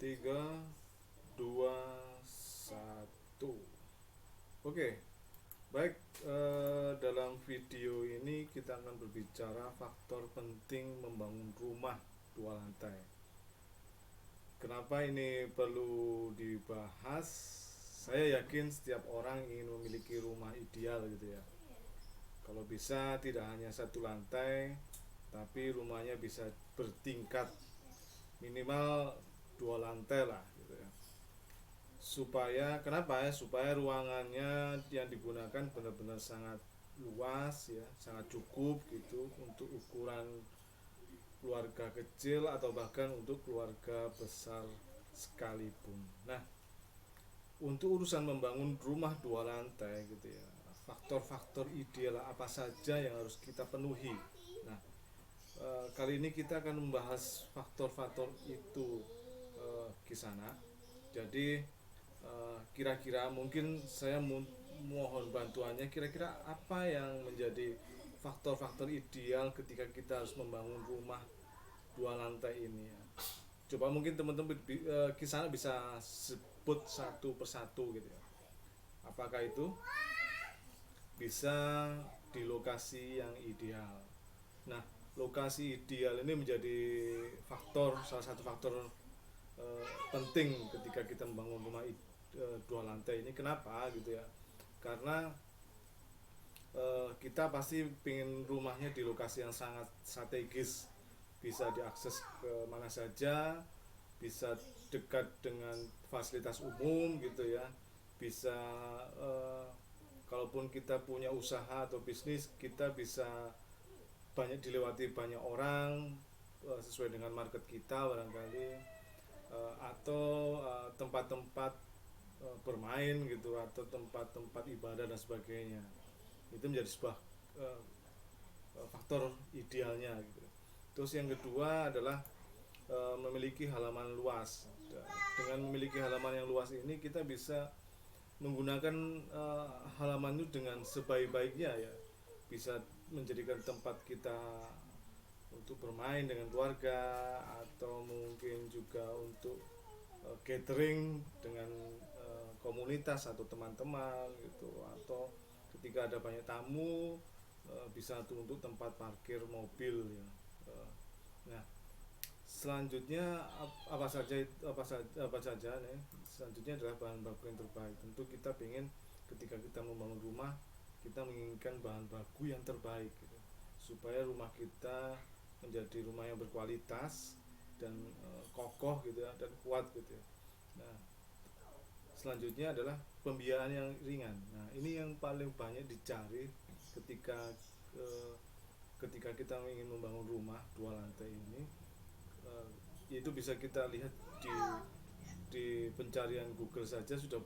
Tiga, dua, satu. Oke, baik. Dalam video ini kita akan berbicara faktor penting membangun rumah dua lantai. Kenapa ini perlu dibahas? Saya yakin setiap orang ingin memiliki rumah ideal gitu ya. Kalau bisa tidak hanya satu lantai, tapi rumahnya bisa bertingkat, minimal dua lantai lah gitu ya. Supaya kenapa ya? Supaya ruangannya yang digunakan benar-benar sangat luas ya, sangat cukup gitu untuk ukuran keluarga kecil atau bahkan untuk keluarga besar sekalipun. Nah, untuk urusan membangun rumah dua lantai gitu ya, faktor-faktor ideal apa saja yang harus kita penuhi. Nah, kali ini kita akan membahas faktor-faktor itu Kisana. Jadi kira-kira mungkin saya mohon bantuannya, kira-kira apa yang menjadi faktor-faktor ideal ketika kita harus membangun rumah dua lantai ini ya. Coba mungkin teman-teman Kisana bisa sebut satu persatu gitu ya. Apakah itu bisa di lokasi yang ideal? Nah, lokasi ideal ini menjadi salah satu faktor penting ketika kita membangun rumah dua lantai ini. Kenapa gitu ya? Karena kita pasti pengen rumahnya di lokasi yang sangat strategis, bisa diakses ke mana saja, bisa dekat dengan fasilitas umum gitu ya, bisa kalaupun kita punya usaha atau bisnis, kita bisa banyak dilewati banyak orang sesuai dengan market kita barangkali, atau tempat-tempat bermain gitu, atau tempat-tempat ibadah dan sebagainya. Itu menjadi sebuah faktor idealnya gitu. Terus yang kedua adalah memiliki halaman luas. Dengan memiliki halaman yang luas ini kita bisa menggunakan halaman itu dengan sebaik-baiknya ya. Bisa menjadikan tempat kita untuk bermain dengan keluarga, atau mungkin juga untuk gathering dengan komunitas atau teman-teman gitu, atau ketika ada banyak tamu bisa untuk tempat parkir mobil ya. Nah, selanjutnya apa saja nih? Selanjutnya adalah bahan baku yang terbaik. Tentu kita ingin ketika kita membangun rumah, kita menginginkan bahan baku yang terbaik gitu, supaya rumah kita menjadi rumah yang berkualitas dan kokoh gitu ya, dan kuat gitu ya. Nah, selanjutnya adalah pembiayaan yang ringan. Nah, ini yang paling banyak dicari ketika eh, ketika kita ingin membangun rumah dua lantai ini. Itu bisa kita lihat di pencarian Google saja sudah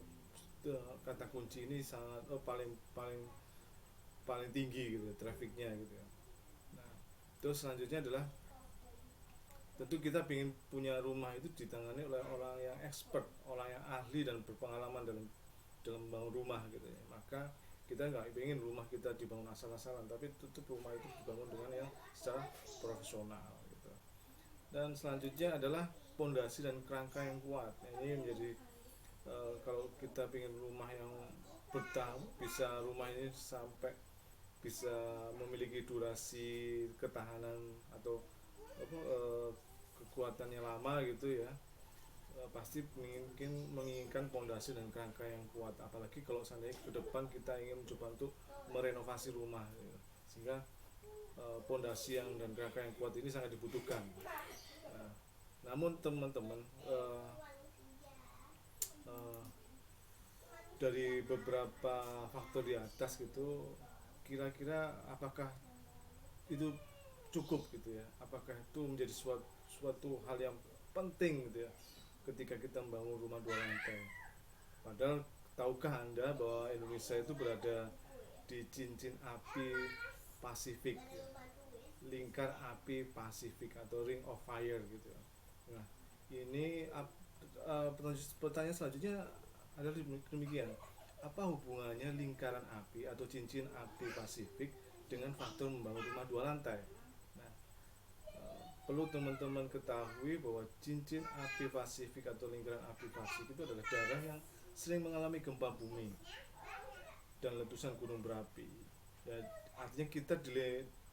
kata kunci ini sangat paling paling paling tinggi gitu trafiknya gitu ya. Nah, terus selanjutnya adalah tentu kita ingin punya rumah itu ditangani oleh orang yang expert, orang yang ahli dan berpengalaman dalam membangun rumah gitu ya. Maka kita nggak ingin rumah kita dibangun asal-asalan, tapi tutup rumah itu dibangun dengan yang secara profesional gitu. Dan selanjutnya adalah pondasi dan kerangka yang kuat. Nah, ini menjadi kalau kita ingin rumah yang bertahan, bisa rumah ini sampai bisa memiliki durasi ketahanan atau apa, kekuatannya lama gitu ya, pasti menginginkan pondasi dan kerangka yang kuat, apalagi kalau seandainya ke depan kita ingin mencoba untuk merenovasi rumah gitu. Sehingga pondasi yang dan kerangka yang kuat ini sangat dibutuhkan. Nah, namun teman-teman, uh, dari beberapa faktor di atas gitu, kira-kira apakah itu cukup gitu ya, apakah itu menjadi suatu hal yang penting gitu ya ketika kita membangun rumah dua lantai. Padahal tahukah Anda bahwa Indonesia itu berada di cincin api Pasifik ya, lingkar api Pasifik atau Ring of Fire gitu ya. Nah, ini pertanyaan selanjutnya adalah demikian. Apa hubungannya lingkaran api atau cincin api Pasifik dengan faktor membangun rumah dua lantai? Nah, perlu teman-teman ketahui bahwa cincin api Pasifik atau lingkaran api Pasifik itu adalah daerah yang sering mengalami gempa bumi dan letusan gunung berapi. Ya, artinya kita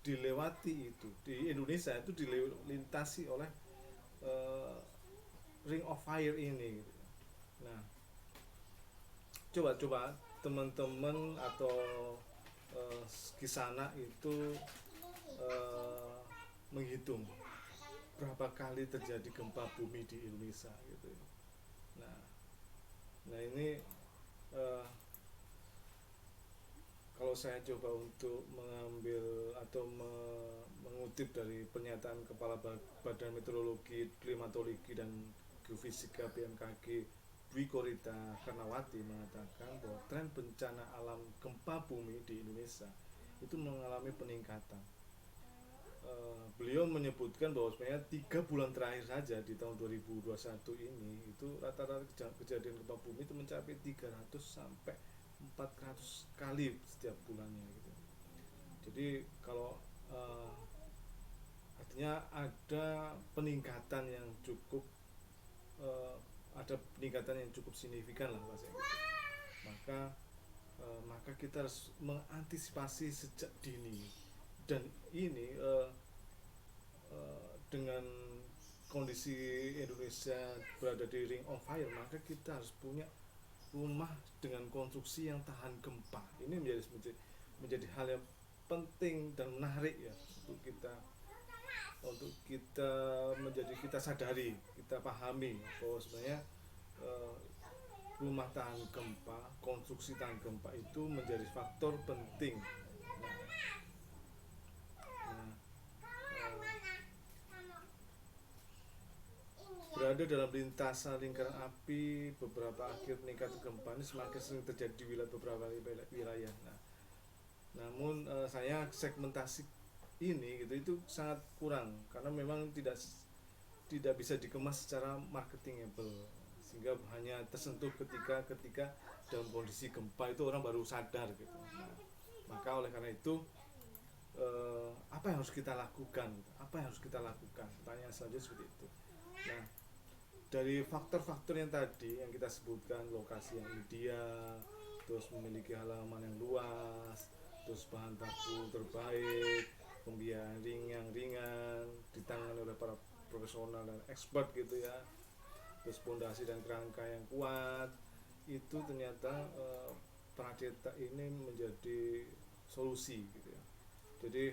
dilewati itu di Indonesia itu dilintasi oleh uh, Ring of Fire ini. Nah, coba teman-teman atau kisana itu uh, menghitung berapa kali terjadi gempa bumi di Indonesia gitu. Nah, nah ini uh, kalau saya coba untuk mengambil atau mengutip dari pernyataan Kepala Badan Meteorologi, Klimatologi dan Geofisika BMKG Dwi Korita Karnawati mengatakan bahwa tren bencana alam gempa bumi di Indonesia itu mengalami peningkatan. Beliau menyebutkan bahwa sebenarnya 3 bulan terakhir saja di tahun 2021 ini itu rata-rata kejadian gempa bumi itu mencapai 300 sampai 400 kali setiap bulannya gitu. Jadi kalau artinya ada peningkatan yang cukup signifikan lah bahasanya gitu. Maka kita harus mengantisipasi sejak dini, dan ini dengan kondisi Indonesia berada di Ring of Fire, maka kita harus punya rumah dengan konstruksi yang tahan gempa. Ini menjadi hal yang penting dan menarik ya untuk kita sadari, kita pahami bahwa sebenarnya rumah tahan gempa, konstruksi tahan gempa itu menjadi faktor penting. Berada dalam lintasan lingkaran api, beberapa akhir meningkat gempa ini semakin sering terjadi di beberapa wilayah. Namun saya segmentasi ini gitu itu sangat kurang karena memang tidak bisa dikemas secara marketingable, sehingga hanya tersentuh ketika dalam kondisi gempa itu orang baru sadar gitu. Maka oleh karena itu apa yang harus kita lakukan? Pertanyaan selanjutnya seperti itu. Nah, dari faktor-faktor yang tadi yang kita sebutkan, lokasi yang ideal, terus memiliki halaman yang luas, terus bahan baku terbaik, pembiayaan yang ringan, ditangani oleh para profesional dan expert gitu ya, terus pondasi dan kerangka yang kuat, itu ternyata Pradita ini menjadi solusi gitu ya. Jadi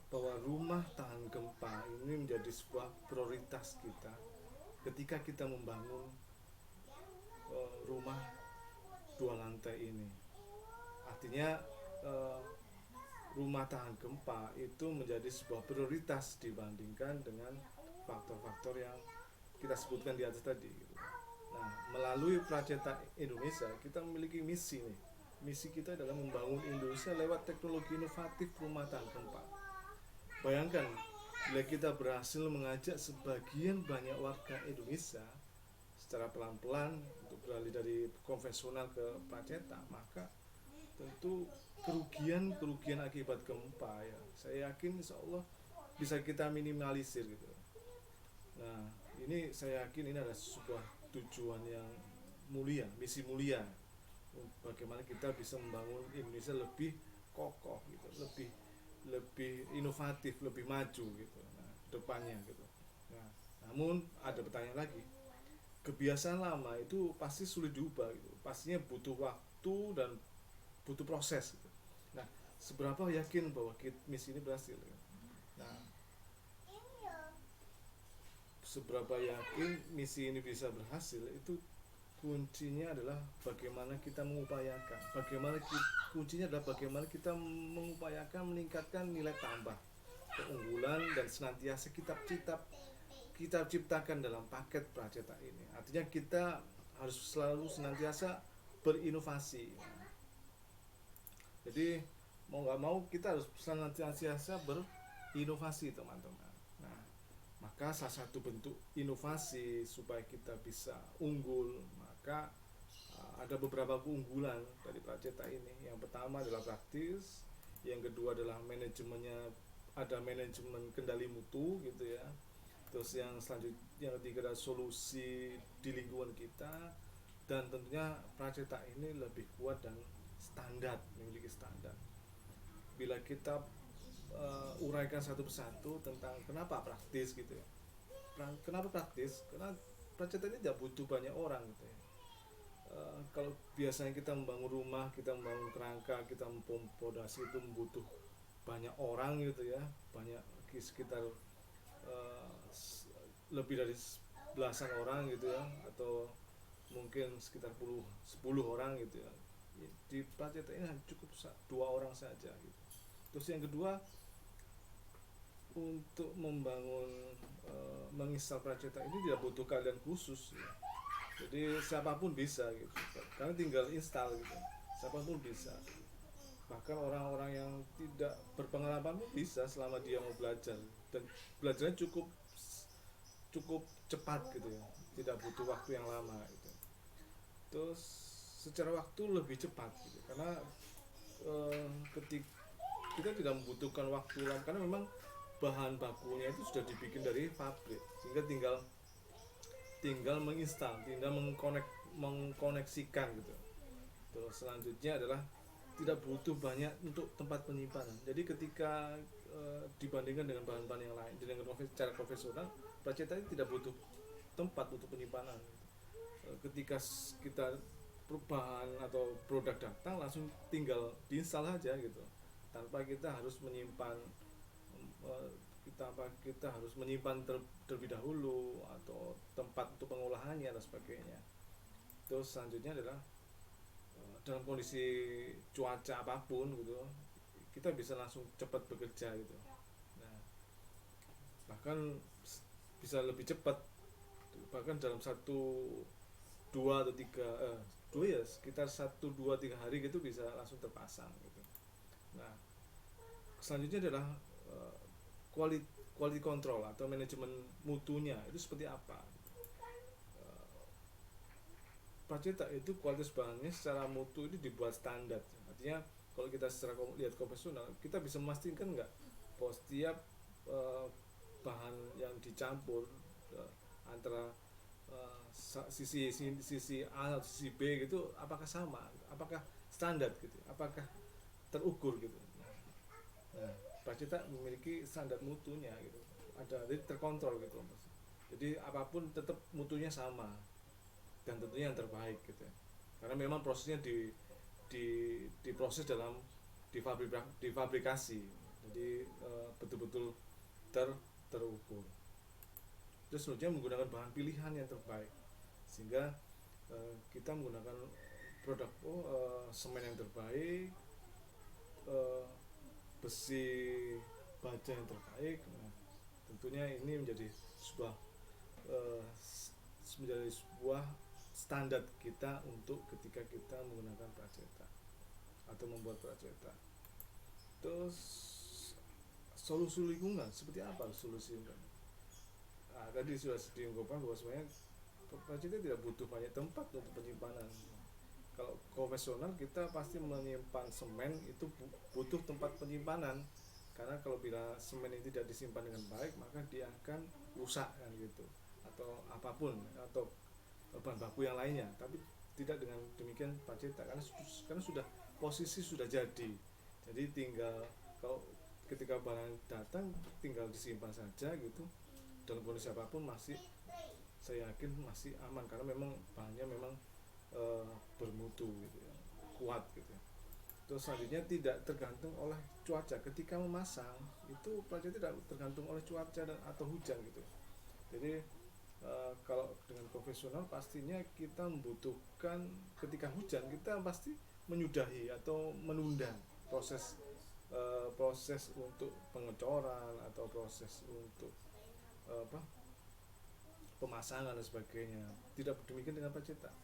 bahwa rumah tahan gempa ini menjadi sebuah prioritas kita ketika kita membangun rumah 2 lantai ini. Artinya rumah tahan gempa itu menjadi sebuah prioritas dibandingkan dengan faktor-faktor yang kita sebutkan di atas tadi gitu. Nah, melalui Pradita Indonesia kita memiliki misi nih. Misi kita adalah membangun Indonesia lewat teknologi inovatif rumah tahan gempa. Bayangkan bila kita berhasil mengajak sebagian banyak warga Indonesia secara pelan-pelan untuk beralih dari konvensional ke Pradita, maka tentu kerugian akibat gempa ya saya yakin insya Allah bisa kita minimalisir gitu. Nah, ini saya yakin ini adalah sebuah tujuan yang mulia, misi mulia, bagaimana kita bisa membangun Indonesia lebih kokoh gitu, lebih inovatif, lebih maju gitu, nah, depannya gitu. Nah, namun ada pertanyaan lagi, kebiasaan lama itu pasti sulit diubah gitu, pastinya butuh waktu dan butuh proses gitu. Nah, seberapa yakin bahwa misi ini berhasil gitu? Nah, seberapa yakin misi ini bisa berhasil itu kuncinya adalah bagaimana kita mengupayakan, kuncinya adalah bagaimana kita mengupayakan meningkatkan nilai tambah, keunggulan, dan senantiasa kita ciptakan dalam paket Pradita ini. Artinya kita harus selalu senantiasa berinovasi. Jadi mau nggak mau kita harus senantiasa berinovasi teman-teman. Nah, maka salah satu bentuk inovasi supaya kita bisa unggul, maka ada beberapa keunggulan dari Pradita ini. Yang pertama adalah praktis, Yang kedua adalah manajemennya, ada manajemen kendali mutu gitu ya. Terus yang selanjutnya, yang ketiga adalah solusi di lingkungan kita, dan tentunya Pracetak ini lebih kuat dan standar, memiliki standar. Bila kita uraikan satu persatu tentang kenapa praktis gitu ya. Kenapa praktis? Karena Pracetak ini tidak butuh banyak orang gitu ya. Kalau biasanya kita membangun rumah, kita membangun kerangka, kita mempondasi itu membutuh banyak orang gitu ya, banyak sekitar uh, lebih dari belasan orang gitu ya, atau mungkin sekitar 10 orang gitu ya. Di Pracetak ini cukup 2 orang saja gitu. Terus yang kedua, untuk membangun menginstal Pracetak ini tidak butuh keahlian khusus ya. Jadi siapapun bisa gitu, karena tinggal install gitu, siapapun bisa, bahkan orang-orang yang tidak berpengalaman pun bisa selama dia mau belajar, dan belajarnya cukup cukup cepat gitu ya, tidak butuh waktu yang lama gitu. Terus secara waktu lebih cepat gitu, karena ketika kita tidak membutuhkan waktu lama, karena memang bahan bakunya itu sudah dibikin dari pabrik, sehingga tinggal menginstal, tinggal mengkoneksikan gitu. Terus selanjutnya adalah tidak butuh banyak untuk tempat penyimpanan. Jadi ketika dibandingkan dengan bahan-bahan yang lain, dengan cara profesional, Pracetak ini tidak butuh tempat untuk penyimpanan. Ketika kita perubahan atau produk datang, langsung tinggal diinstal saja gitu, tanpa kita harus menyimpan kita harus menyimpan terlebih dahulu, atau tempat untuk pengolahannya dan sebagainya. Terus selanjutnya adalah dalam kondisi cuaca apapun gitu, kita bisa langsung cepat bekerja gitu. Nah, bahkan bisa lebih cepat, bahkan dalam 1, 2 atau 3 sekitar 1, 2, 3 hari gitu bisa langsung terpasang gitu. Nah, selanjutnya adalah quality control atau manajemen mutunya itu seperti apa. Pracetak itu kualitas bahannya secara mutu itu dibuat standar. Artinya kalau kita secara lihat konvensional, kita bisa memastikan nggak bahwa setiap bahan yang dicampur antara sisi A atau sisi B gitu, apakah sama, apakah standar gitu, apakah terukur gitu. Nah, Pracetak memiliki standar mutunya gitu, jadi terkontrol gitu. Jadi apapun tetap mutunya sama, dan tentunya yang terbaik gitu ya. Karena memang prosesnya diproses dalam difabrikasi, jadi betul-betul terukur. Terus selanjutnya menggunakan bahan pilihan yang terbaik, sehingga kita menggunakan produk semen yang terbaik, besi baja yang terbaik. Nah, tentunya ini menjadi sebuah standar kita untuk ketika kita menggunakan Pracetak atau membuat Pracetak. Terus solusi lingkungan seperti apa solusi lingkungan? Nah, tadi sudah diungkapkan bahwa sebenarnya Pracetak tidak butuh banyak tempat untuk penyimpanan. Kalau konvensional kita pasti menyimpan semen itu butuh tempat penyimpanan, karena kalau bila semen ini tidak disimpan dengan baik maka dia akan rusak kan gitu, atau apapun, atau bahan baku yang lainnya. Tapi tidak dengan demikian Pracetak, karena sudah posisi sudah jadi tinggal kalau ketika barang datang tinggal disimpan saja gitu, dalam kondisi apapun masih, saya yakin masih aman, karena memang bahannya memang bermutu gitu ya, kuat gitu ya. Terus selanjutnya tidak tergantung oleh cuaca ketika memasang, itu Pracetak tidak tergantung oleh cuaca atau hujan gitu. Jadi kalau dengan profesional pastinya kita membutuhkan ketika hujan kita pasti menyudahi atau menunda proses untuk pengecoran atau proses untuk pemasangan dan sebagainya. Tidak demikian dengan Pracetak.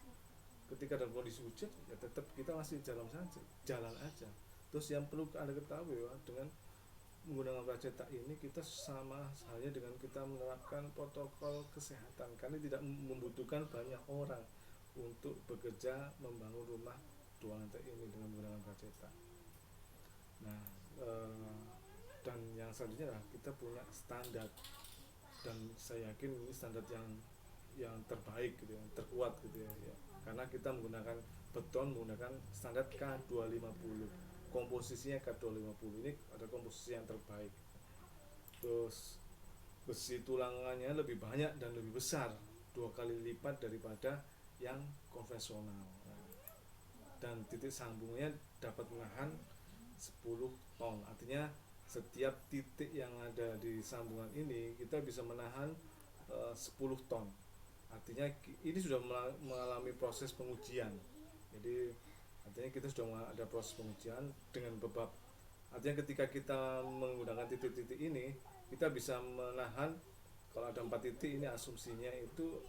Ketika dalam kondisi hujan ya tetap kita masih jalan aja. Terus yang perlu Anda ketahui ya, dengan menggunakan Pracetak ini kita sama halnya dengan kita menerapkan protokol kesehatan, karena tidak membutuhkan banyak orang untuk bekerja membangun rumah 2 lantai ini dengan menggunakan Pracetak. Nah, Eh, dan yang selanjutnya adalah kita punya standar, dan saya yakin ini standar yang terbaik gitu, yang terkuat gitu ya, ya. Karena kita menggunakan beton, menggunakan standar K250, komposisinya K250, ini ada komposisi yang terbaik. Terus besi tulangannya lebih banyak dan lebih besar, 2 kali lipat daripada yang konvensional. Dan titik sambungnya dapat menahan 10 ton. Artinya setiap titik yang ada di sambungan ini kita bisa menahan 10 ton. Artinya ini sudah mengalami proses pengujian. Jadi artinya kita sudah ada proses pengujian dengan beberapa. Artinya ketika kita menggunakan titik-titik ini, kita bisa menahan, kalau ada 4 titik ini asumsinya itu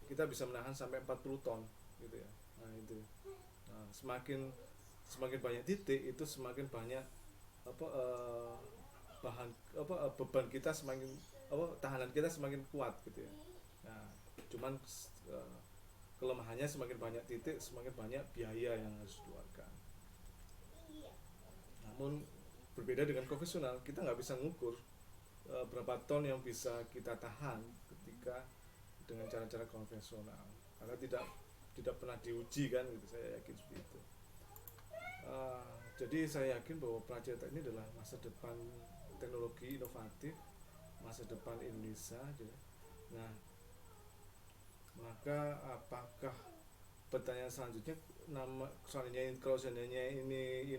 kita bisa menahan sampai 40 ton gitu ya. Nah itu. Nah, semakin banyak titik itu semakin banyak apa bahan beban kita semakin tahanan kita semakin kuat gitu ya. Nah, cuman uh, kelemahannya semakin banyak titik semakin banyak biaya yang harus dikeluarkan. Namun berbeda dengan konvensional, kita nggak bisa mengukur berapa ton yang bisa kita tahan ketika dengan cara-cara konvensional, karena tidak pernah diuji kan gitu, saya yakin seperti itu. Jadi saya yakin bahwa Pracetak ini adalah masa depan teknologi inovatif, masa depan Indonesia gitu. Nah, maka apakah, pertanyaan selanjutnya, kalau seandainya ini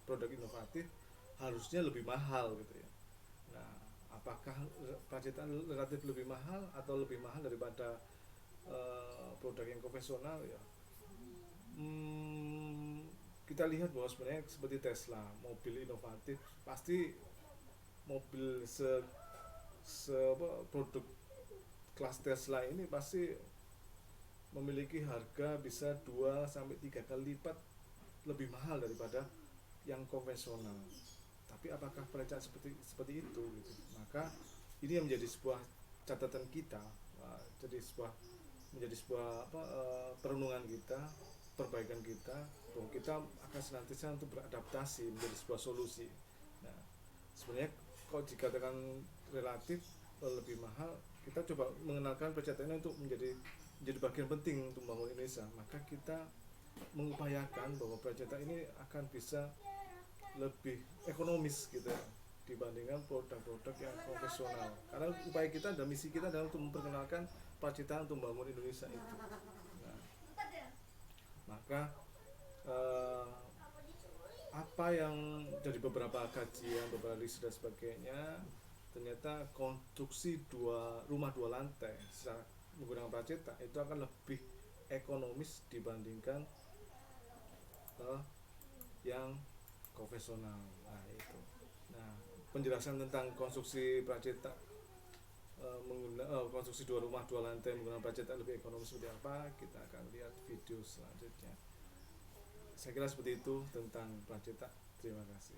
produk inovatif harusnya lebih mahal gitu ya. Nah, apakah Pracetak relatif lebih mahal atau lebih mahal daripada produk yang konvensional ya? Kita lihat bahwa sebenarnya seperti Tesla, mobil inovatif, pasti mobil produk kelas Tesla ini pasti memiliki harga bisa 2 sampai 3 kali lipat lebih mahal daripada yang konvensional. Tapi apakah perencanaan seperti itu gitu? Maka ini yang menjadi sebuah catatan kita, menjadi sebuah perenungan kita, perbaikan kita, bahwa kita akan senantiasa untuk beradaptasi menjadi sebuah solusi. Nah, sebenarnya kalau dikatakan relatif lebih mahal, kita coba mengenalkan percetakan untuk menjadi bagian penting untuk membangun Indonesia. Maka kita mengupayakan bahwa percetak ini akan bisa lebih ekonomis gitu ya, dibandingkan produk-produk yang konvensional. Karena upaya kita dan misi kita adalah untuk memperkenalkan percetak untuk membangun Indonesia itu. Nah, maka eh, apa yang dari beberapa kajian, beberapa riset dan sebagainya, ternyata konstruksi rumah 2 lantai secara menggunakan pracetak itu akan lebih ekonomis dibandingkan yang konvensional. Nah itu. Nah, penjelasan tentang konstruksi pracetak, konstruksi rumah 2 lantai menggunakan pracetak lebih ekonomis seperti apa, kita akan lihat video selanjutnya. Saya kira seperti itu tentang pracetak. Terima kasih.